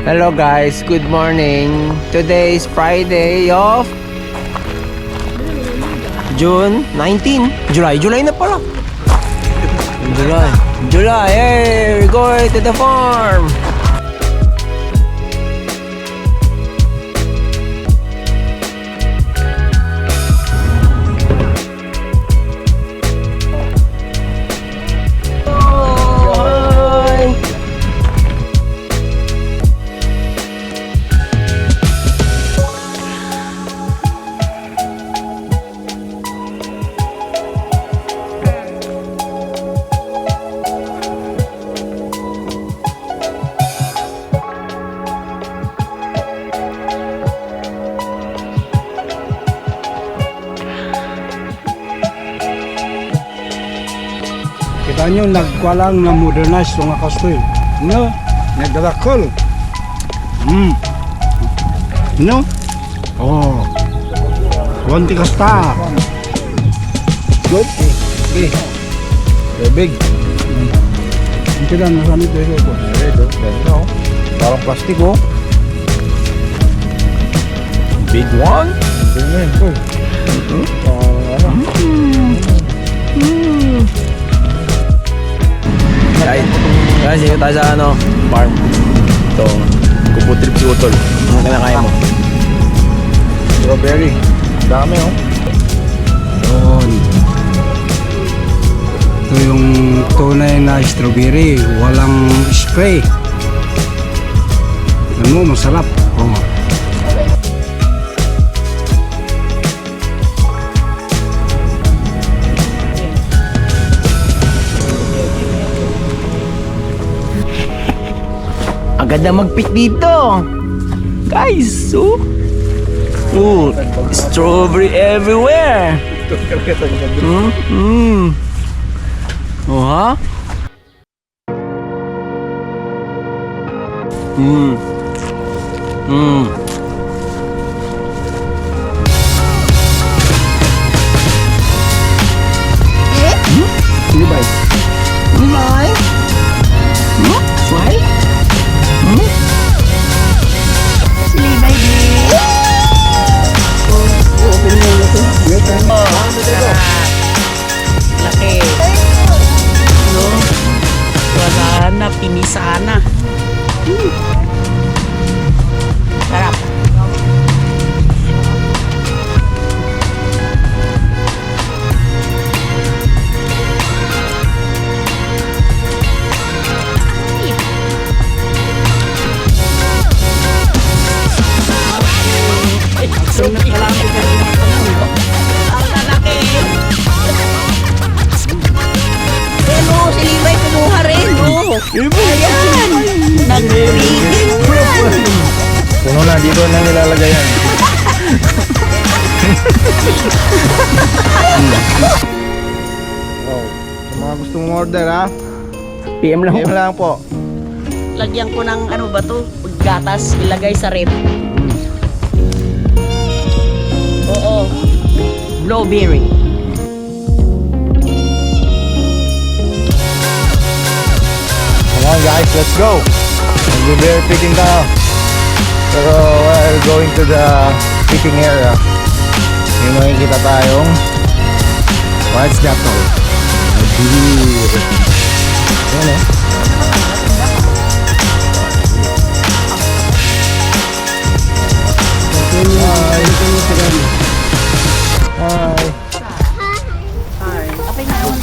Hello guys, good morning. Today is Friday of June 19. July na pala. July. Hey, we're going to the farm. Kita nyo, nagwalang na modernize yung mga kastoy. No? Nagdadakol. No? Oh. Wanti kasta. Good? Okay. Very big. Hindi lang, nasa nito ito po. Ganda oh. Parang plastic oh. Big one. Ganyan po. Guys, dito tayo sa farm. Ito, kuputrip si Utol. Ano kinakaya mo? Strawberry. Dami oh. Yun. Ito yung tunay na strawberry. Walang spray. Alam mo, masarap. Oh. Agad na mag-pick dito. Guys, oh. Oh, strawberry everywhere. Oh, ha? Sino ba? Nimay? Sway? Silibay din. Laki. No? Wala na, pinisa na. Sarap. Sunod ka lang. Ang lalaki. Hello, si Libay kumuha rin. Oh. Ayan. Nag-breeding yan. Puno na, dito na nilalagay yan. Oh. Sa mga gusto mong order ha? PM lang. PM lang po. Lagyan ko ng ano ba to? Gatas, ilagay sa rep. Oo. Blueberry. Come on guys, let's go. We'll be picking now. Pero while going to the picking area, may makikita tayong white snapper. Ayan eh. Hi. Okay na naman.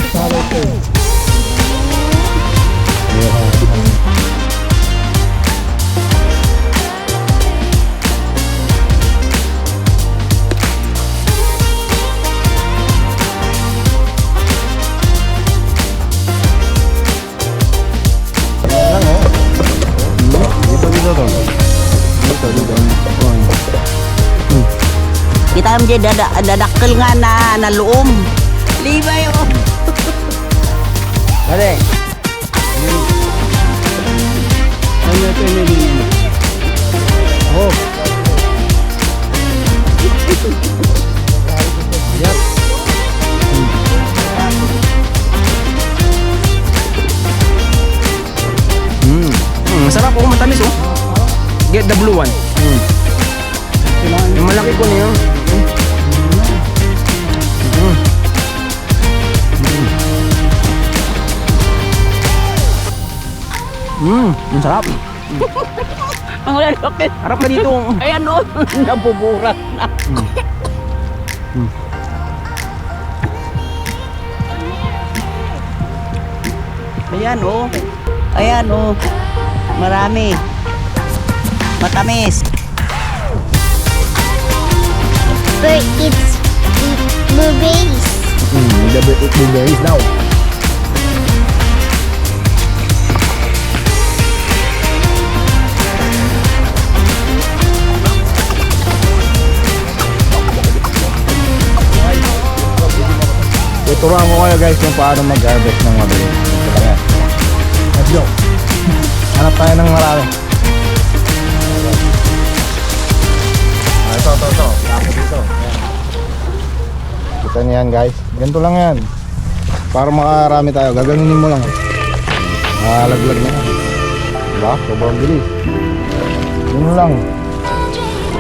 Kita mo dyan, dadakkel nga na luom. Libay oh. Dali. Oh. Yep. Masarap oh, matamis oh. Get the blue one. Yung malaki ko niyo. Ang sarap. Ang lalaki. Harap na dito. Ayan o, nabuburat na. Ayan o. Ayan o. Marami. Matamis. But it's blueberries. Double eat blueberries daw. Tuturuan ko kayo guys kung paano mag-harvest ng mabili. Ito lang yan. Let's go. Hanap tayo ng marami. Ito. Lako dito. Ayan. Kita niyo yan guys. Ganito lang yan. Para makarami tayo. Gaganunin mo lang. Laglag na yan. Diba? Sobrang bilis. Yun lang.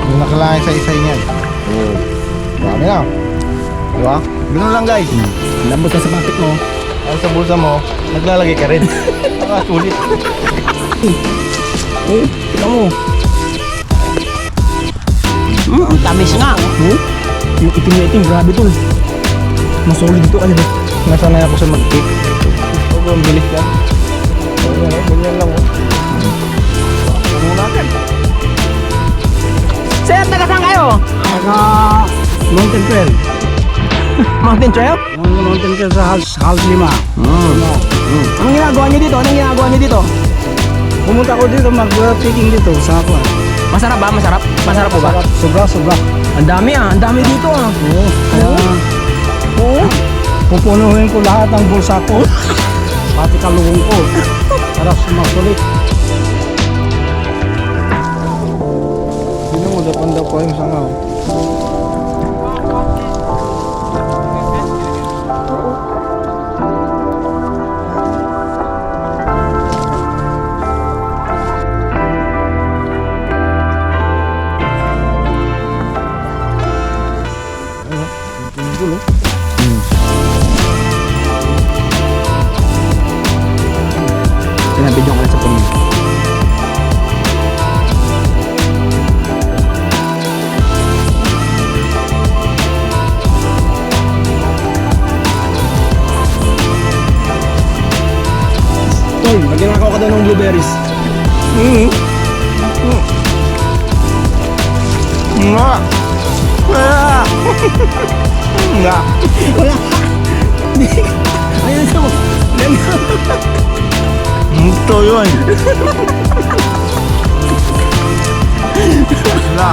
Yung nakalain sa isa niyan. Dami na. Diba? Ganun lang guys. Lambot ka sa patik mo. Ang sa bulsa mo, naglalagay ka rin. Nakasulit. Ikaw mo. Ang tamis nga. Yung itim na itim, grabe tol. Masolid ito ano ba? Nasanay ako sa mag-cake. Sobrang bilis ka. Ganyan lang. Mulakan. Sir, taga saan kayo? Taga Mountain Trail. Mountain Trail? Mountain Trail sa Hals 5. Anong ginagawa niyo dito? Anong ginagawa niyo dito? Pumunta ko dito mag-picking dito sa ako. Masarap ba? Masarap? Masarap po ba? Sobra. Ang dami ang dami dito ah. Oo. Kaya pupunuhin ko lahat ng bulsa ko. Pati kalungong ko. Para sumasulit. Sino mo dapanda pa yung sangaw? Pinabidyo ko lang sa puno. Tol, magnanakaw ka daw ng blueberries. Nga! Nga! Ayun sa mo. Ito yun! Wala!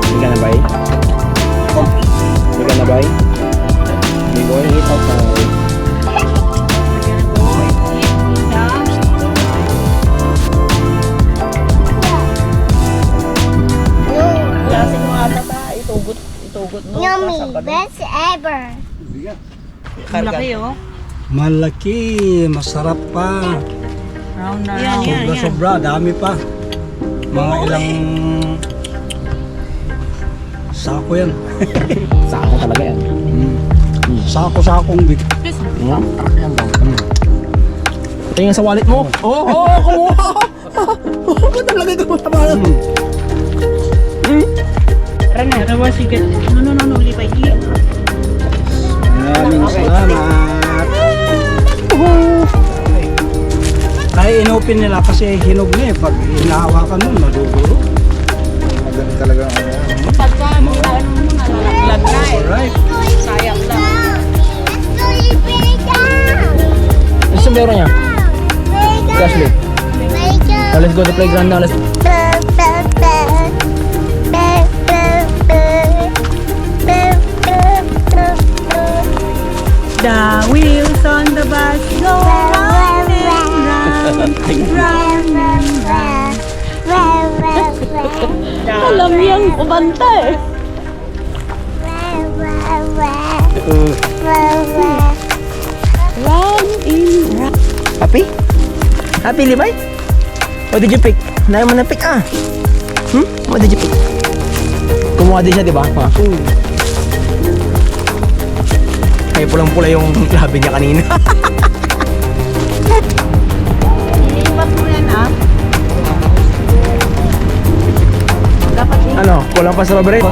Hindi ka na ba? Hindi ka na ba? Hindi ko yung eat outside. Klasin mo ata ba? Itugot mo. Yummy. Best ever. Malaki oh. Malaki, masarap pa. Round na round. Sobra, dami pa. Mga ilang sako yan. Saan ka talaga yan? Sako-sakong big. Tingnan sa wallet mo. Oo, kumuha. Ba't talaga ito matabalan? No, lipay. Maraming salamat. Kaya inopen nila kasi hinog na eh. Pag hinahawakan mo, naduduro. Maganda talaga ang ano yan. Pagka mo nalalaglag na eh. Alright. Sayang lang. Let's go bring it down. Ano sa meron niya? Bring it Ashley. down. Oh, let's go to the playground now. Let's... The wheels on the bus go round and round, round and round. Alam niyang kumanta eh. Happy? Happy, Levi? What did you pick? Nayo mo na pick What did you pick? Kumuha din siya, di ba? Kaya pulang-pula yung labi niya kanina. Ilipat mo yan ah. Dapat Ano? Kulang pa sa strawberry?